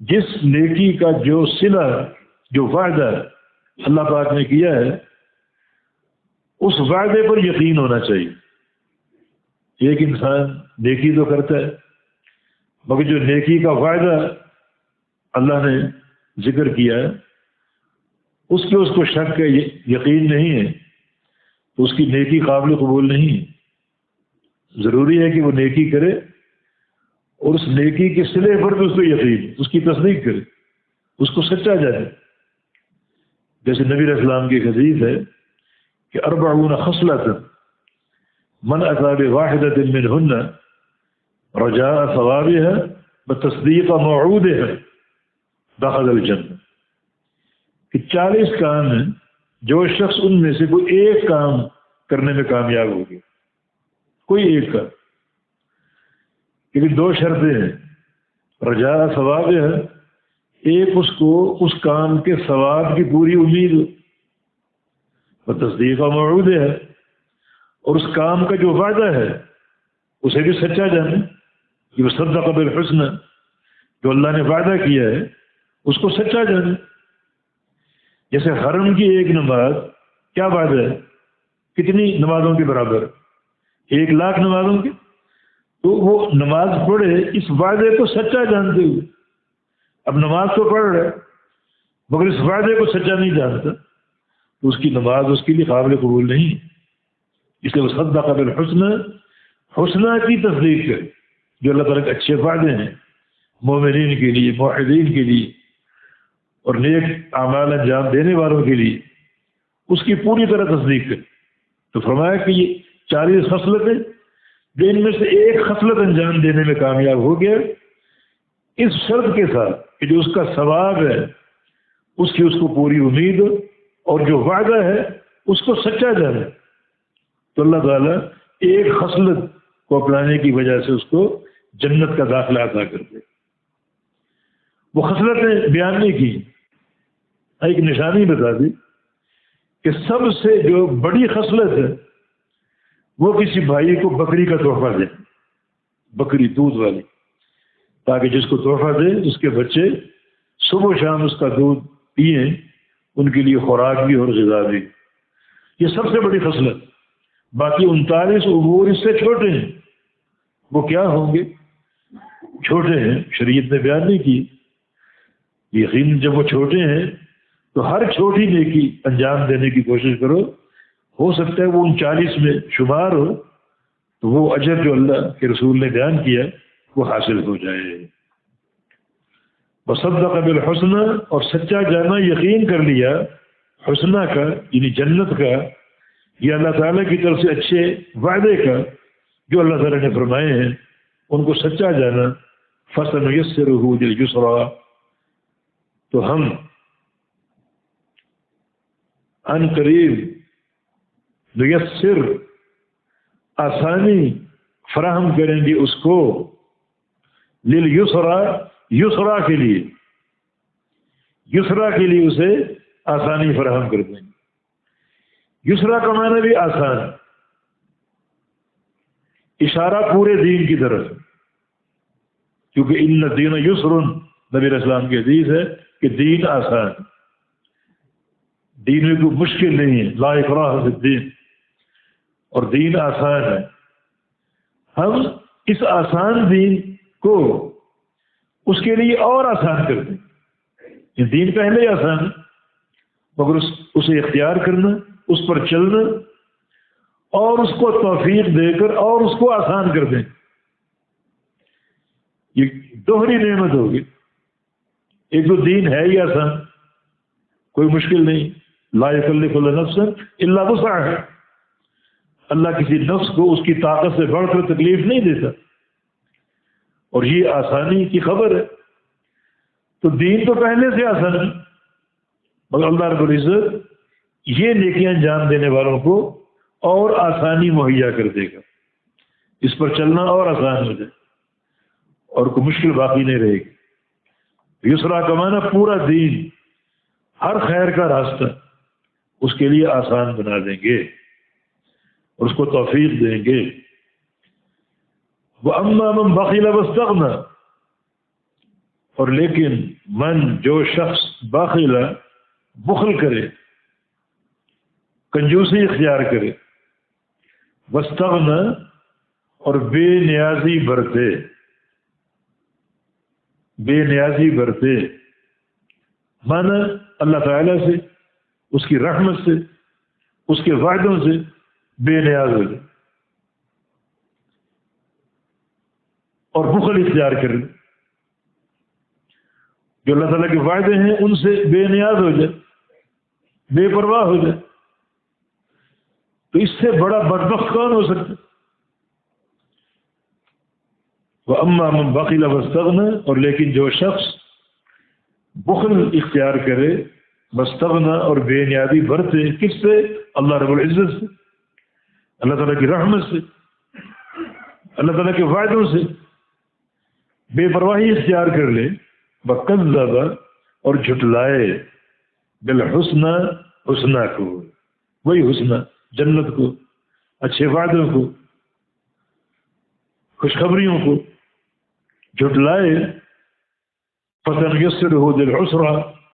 جس نیکی کا جو صلہ، جو وعدہ اللہ پاک نے کیا ہے، اس وعدے پر یقین ہونا چاہیے۔ ایک انسان نیکی تو کرتا ہے، مگر جو نیکی کا وعدہ اللہ نے ذکر کیا ہے اس کو شک ہے، یقین نہیں ہے، تو اس کی نیکی قابل قبول نہیں ہے۔ ضروری ہے کہ وہ نیکی کرے اور اس نیکی کے صلے پر بھی اس کو یقین، اس کی تصدیق کرے، اس کو سچا جائے۔ جیسے نبی علیہ السلام کی ایک حدیث ہے کہ 40 خصلۃ من اتى بواحدۃ منہن رجاء ثوابها وتصدیق موعودها دخل الجنہ، کہ 40 کام ہیں جو شخص ان میں سے کوئی ایک کام کرنے میں کامیاب ہو گیا، کوئی ایک کام، لیکن 2 شرطیں ہیں، رجاء ثواب ہے، ایک اس کو اس کام کے ثواب کی پوری امید ہو، اور تصدیق موعود ہے، اور اس کام کا جو وعدہ ہے اسے بھی سچا جانے، کہ وہ صدق بالحسن، جو اللہ نے وعدہ کیا ہے اس کو سچا جانے۔ جیسے حرم کی ایک نماز کیا وعدہ ہے، کتنی نمازوں کے برابر، 1,00,000 نمازوں کی، تو وہ نماز پڑھے اس وعدے کو سچا جانتے ہوئے، اب نماز تو پڑھ رہے مگر اس وعدے کو سچا نہیں جانتا، تو اس کی نماز اس کے لیے قابل قبول نہیں، اس لیے وہ صدق بالحسن، حسنہ کی تصدیق کرے، جو اللہ تعالیٰ کے اچھے وعدے ہیں مومنین کے لیے، موحدین کے لیے اور نیک اعمال انجام دینے والوں کے لیے، اس کی پوری طرح تصدیق کرے۔ تو فرمایا کہ یہ 40 خصلتیں، جو ان میں سے ایک خصلت انجام دینے میں کامیاب ہو گیا، اس شرط کے ساتھ کہ جو اس کا ثواب ہے اس کی اس کو پوری امید، اور جو وعدہ ہے اس کو سچا جانے، تو اللہ تعالیٰ ایک خصلت کو اپنانے کی وجہ سے اس کو جنت کا داخلہ عطا کر دے۔ وہ خصلتیں بیان نہیں کی، ایک نشانی بتا دی کہ سب سے جو بڑی خصلت ہے وہ کسی بھائی کو بکری کا تحفہ دے، بکری دودھ والی، تاکہ جس کو تحفہ دے اس کے بچے صبح و شام اس کا دودھ پئیں، ان کے لیے خوراک بھی اور غذا بھی۔ یہ سب سے بڑی خصلت۔ باقی 39 امور اس سے چھوٹے ہیں، وہ کیا ہوں گے؟ چھوٹے ہیں، شریعت نے بیان نہیں کی۔ یقین جب وہ چھوٹے ہیں تو ہر چھوٹی نیکی انجام دینے کی کوشش کرو، ہو سکتا ہے وہ 39 میں شمار ہو، تو وہ اجر جو اللہ کے رسول نے بیان کیا وہ حاصل ہو جائے۔ وصدق بالحسن، اور سچا جانا، یقین کر لیا حسنہ کا یعنی جنت کا، یہ اللہ تعالیٰ کی طرف سے اچھے وعدے کا جو اللہ تعالیٰ نے فرمائے ہیں، ان کو سچا جانا۔ فَسَنُيَسِّرُهُ لِلْيُسْرَىٰ، تو ہم ان قریب نیسر، آسانی فراہم کریں گے اس کو، لِلْيُسْرَىٰ، یسرا کے لیے، یسرا کے لیے اسے آسانی فراہم کر دیں گے۔ یسرا کا معنی بھی آسان، اشارہ پورے دین کی طرف، کیونکہ ان الدین یسر، نبی علیہ السلام کی حدیث ہے کہ دین آسان، دین میں کوئی مشکل نہیں ہے، لا اکراہ فی الدین، اور دین آسان ہے۔ ہم اس آسان دین کو اس کے لیے اور آسان کر دیں۔ یہ دین پہلے ہی آسان ہے، مگر اسے اختیار کرنا، اس پر چلنا، اور اس کو توفیق دے کر اور اس کو آسان کر دیں، یہ دوہری نعمت ہوگی۔ ایک تو دین ہے ہی آسان، کوئی مشکل نہیں، لا یکلف اللہ نفسا الا وسعها، اللہ کسی نفس کو اس کی طاقت سے بڑھ کر تکلیف نہیں دیتا، اور یہ آسانی کی خبر ہے۔ تو دین تو پہلے سے آسان ہے، مگر اللہ رب العزت یہ نیکیاں انجام دینے والوں کو اور آسانی مہیا کر دے گا، اس پر چلنا اور آسان ہو جائے، اور کوئی مشکل باقی نہیں رہے گی۔ یسرا کا معنی پورا دین، ہر خیر کا راستہ اس کے لیے آسان بنا دیں گے اور اس کو توفیق دیں گے۔ وَأَمَّا مَنْ بَخِلَ وَاسْتَغْنَىٰ، اور لیکن من جو شخص باخلا بخل کرے، کنجوسی اختیار کرے، واستغنى اور بے نیازی برتے، بے نیازی برتے مانا اللہ تعالیٰ سے، اس کی رحمت سے، اس کے وعدوں سے بے نیاز ہو جائے اور بخل اختیار کرے، جو اللہ تعالیٰ کے وعدے ہیں ان سے بے نیاز ہو جائے، بے پرواہ ہو جائے، تو اس سے بڑا بدبخت کون ہو سکتا؟ وَأَمَّا مَنْ بَخِلَ وَاسْتَغْنَى اور لیکن جو شخص بخل اختیار کرے، واستغنى اور بے نیازی برتے، کس سے؟ اللہ رب العزت سے، اللہ تعالیٰ کی رحمت سے، اللہ تعالیٰ کے وعدوں سے بے پرواہی اختیار کر لے، وَكَذَّبَ اور جھٹلائے، بالحسنى حسنہ کو، وہی حسنہ جنت کو، اچھے وعدوں کو، خوشخبریوں کو جھٹلائے، فَسَنُيَسِّرُهُ لِلْعُسْرَىٰ